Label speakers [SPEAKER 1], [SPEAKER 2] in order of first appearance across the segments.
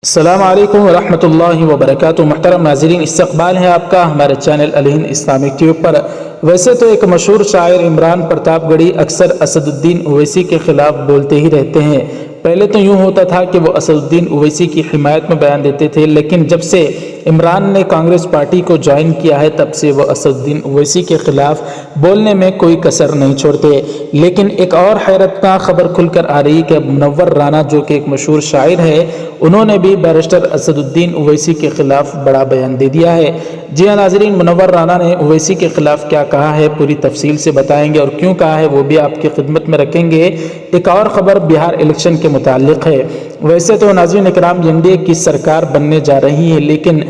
[SPEAKER 1] السلام علیکم ورحمۃ اللہ وبرکاتہ۔ محترم ناظرین، استقبال ہے آپ کا ہمارے چینل الہند اسلامک ٹیوب پر۔ ویسے تو ایک مشہور شاعر عمران پرتاپ گڑھی اکثر اسد الدین اویسی کے خلاف بولتے ہی رہتے ہیں۔ پہلے تو یوں ہوتا تھا کہ وہ اسد الدین اویسی کی حمایت میں بیان دیتے تھے، لیکن جب سے عمران نے کانگریس پارٹی کو جوائن کیا ہے تب سے وہ اسد الدین اویسی کے خلاف بولنے میں کوئی کسر نہیں چھوڑتے۔ لیکن ایک اور حیرت کا خبر کھل کر آ رہی کہ منور رانا، جو کہ ایک مشہور شاعر ہے، انہوں نے بھی بیرسٹر اسد الدین اویسی کے خلاف بڑا بیان دے دیا ہے۔ جی ہاں ناظرین، منور رانا نے اویسی کے خلاف کیا کہا ہے پوری تفصیل سے بتائیں گے، اور کیوں کہا ہے وہ بھی آپ کی خدمت میں رکھیں گے۔ ایک اور خبر بہار الیکشن کے متعلق ہے۔ ویسے تو ناظرین اکرام این ڈی اے کی سرکار بننے جا رہی ہے، لیکن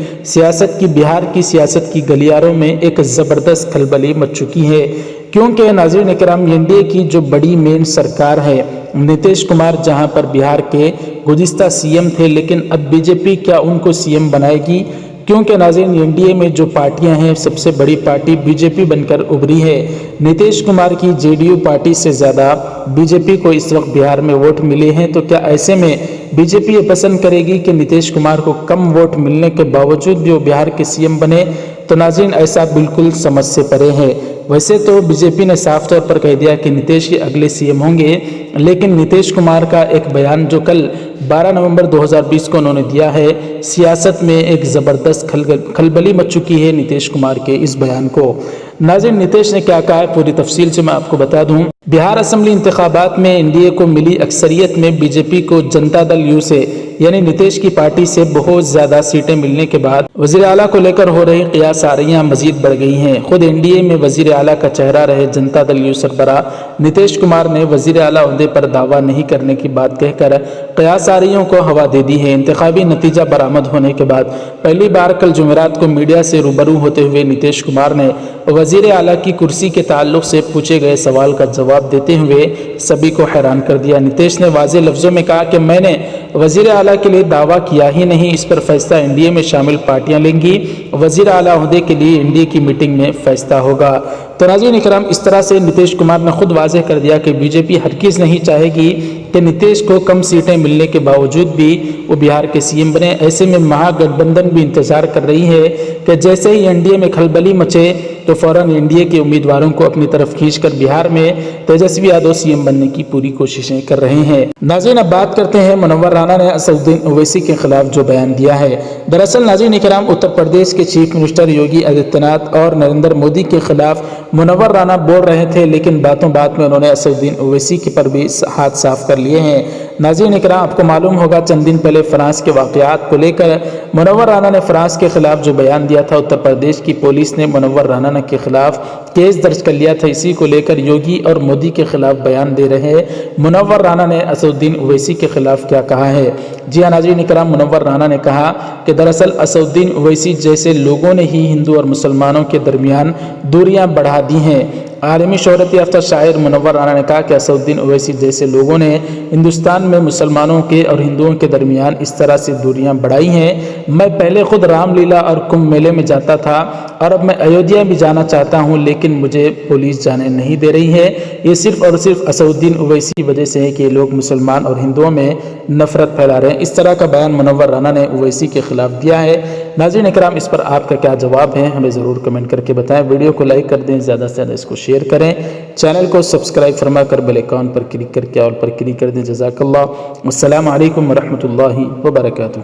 [SPEAKER 1] بہار کی سیاست کی گلیاروں میں ایک زبردست کھلبلی مچ چکی ہے، کیونکہ ناظرین اکرام این ڈی اے کی جو بڑی مین سرکار ہے، نتیش کمار جہاں پر بہار کے گزشتہ سی ایم تھے، لیکن اب بی جے پی کیا ان کو سی ایم بنائے گی؟ کیونکہ ناظرین این ڈی اے میں جو پارٹیاں ہیں، سب سے بڑی پارٹی بی جے پی بن کر ابھری ہے۔ نتیش کمار کی جے ڈی یو پارٹی سے زیادہ بی جے پی کو اس وقت بہار میں ووٹ ملے ہیں، تو کیا ایسے میں بی جے پی یہ پسند کرے گی کہ نتیش کمار کو کم ووٹ ملنے کے باوجود بھی وہ بہار کے سی ایم بنے؟ تو ناظرین ایسا بالکل سمجھ سے پرے ہے۔ ویسے تو بی جے پی نے صاف طور پر کہہ دیا کہ نتیش ہی اگلے سی ایم ہوں گے، لیکن نتیش کمار کا ایک بیان جو کل 12 نومبر 2020 کو انہوں نے دیا ہے، سیاست میں ایک زبردست کھلبلی مچ چکی ہے نتیش کمار کے اس بیان کو۔ ناظرین نتیش نے کیا کہا ہے پوری تفصیل سے میں آپ کو بتا دوں۔ بہار اسمبلی انتخابات میں این ڈی اے کو ملی اکثریت میں بی جے پی کو جنتا دل یو سے یعنی نتیش کی پارٹی سے بہت زیادہ سیٹیں ملنے کے بعد وزیر اعلیٰ کو لے کر ہو رہی قیاس آریاں مزید بڑھ گئی ہیں۔ خود این ڈی اے میں وزیر اعلیٰ کا چہرہ رہے جنتا دل یو سربراہ نتیش کمار نے وزیر اعلیٰ عہدے پر دعویٰ نہیں کرنے کی بات کہہ کر قیاس آریوں کو ہوا دے دی ہے۔ انتخابی نتیجہ برآمد ہونے کے بعد پہلی بار کل جمعرات کو میڈیا سے روبرو ہوتے ہوئے نتیش کمار نے وزیر اعلیٰ کی کرسی کے تعلق سے پوچھے گئے سوال کا جواب دیتے ہوئے سبھی کو حیران کر دیا۔ نتیش نے واضح لفظوں میں کہا کہ میں نے وزیر اعلیٰ کے لیے دعویٰ کیا ہی نہیں، اس پر فیصلہ این ڈی اے میں شامل پارٹیاں لیں گی، وزیر اعلیٰ عہدے کے لیے این ڈی اے کی میٹنگ میں فیصلہ ہوگا۔ تو ناظرین اکرام، اس طرح سے نتیش کمار نے خود واضح کر دیا کہ بی جے پی ہرگز نہیں چاہے گی کہ نتیش کو کم سیٹیں ملنے کے باوجود بھی وہ بہار کے سی ایم بنے۔ ایسے میں مہا گٹھ بندھن بھی انتظار کر رہی ہے کہ جیسے ہی این ڈی اے میں کھلبلی مچے تو فوراً این ڈی اے کے امیدواروں کو اپنی طرف کھینچ کر بہار میں تیجسوی یادو سی ایم بننے کی پوری کوششیں کر رہے ہیں۔ ناظرین اب بات کرتے ہیں منور رانا نے اسد الدین اویسی کے خلاف جو بیان دیا ہے۔ دراصل ناظرین اکرام، اتر پردیش کے چیف منسٹر یوگی آدتیہ ناتھ اور نریندر مودی کے خلاف منور رانا بول رہے تھے، لیکن باتوں بات میں انہوں نے اسد الدین اویسی کے پر بھی ہاتھ صاف کر لیے ہیں۔ ناظرین اکرام، آپ کو معلوم ہوگا چند دن پہلے فرانس کے واقعات کو لے کر منور رانا نے فرانس کے خلاف جو بیان دیا تھا، اتر پردیش کی پولیس نے منور رانا کے خلاف کیس درج کر لیا تھا۔ اسی کو لے کر یوگی اور مودی کے خلاف بیان دے رہے منور رانا نے اسد الدین اویسی کے خلاف کیا کہا ہے۔ جی ہاں ناظرین اکرام، منور رانا نے کہا کہ دراصل اسد الدین اویسی جیسے لوگوں نے ہی ہندو اور مسلمانوں کے درمیان دوریاں بڑھا دی ہیں۔ عالمی شہرت یافتہ شاعر منور رانا نے کہا کہ اسد الدین اویسی جیسے لوگوں نے ہندوستان میں مسلمانوں کے اور ہندوؤں کے درمیان اس طرح سے دوریاں بڑھائی ہیں۔ میں پہلے خود رام لیلا اور کمبھ میلے میں جاتا تھا، اور اب میں ایودھیا بھی جانا چاہتا ہوں، لیکن مجھے پولیس جانے نہیں دے رہی ہے۔ یہ صرف اور صرف اسد الدین اویسی کی وجہ سے ہے کہ یہ لوگ مسلمان اور ہندوؤں میں نفرت پھیلا رہے ہیں۔ اس طرح کا بیان منور رانا نے اویسی کے خلاف دیا ہے۔ ناظرین اکرام، اس پر آپ کا کیا جواب ہے ہمیں ضرور کمنٹ کر کے بتائیں۔ ویڈیو کو لائک کر دیں، زیادہ سے زیادہ اس کو شیئر کریں، چینل کو سبسکرائب فرما کر بیل آئیکن پر کلک کر کے آل پر کلک کر دیں۔ جزاک اللہ۔ السلام علیکم ورحمۃ اللہ وبرکاتہ۔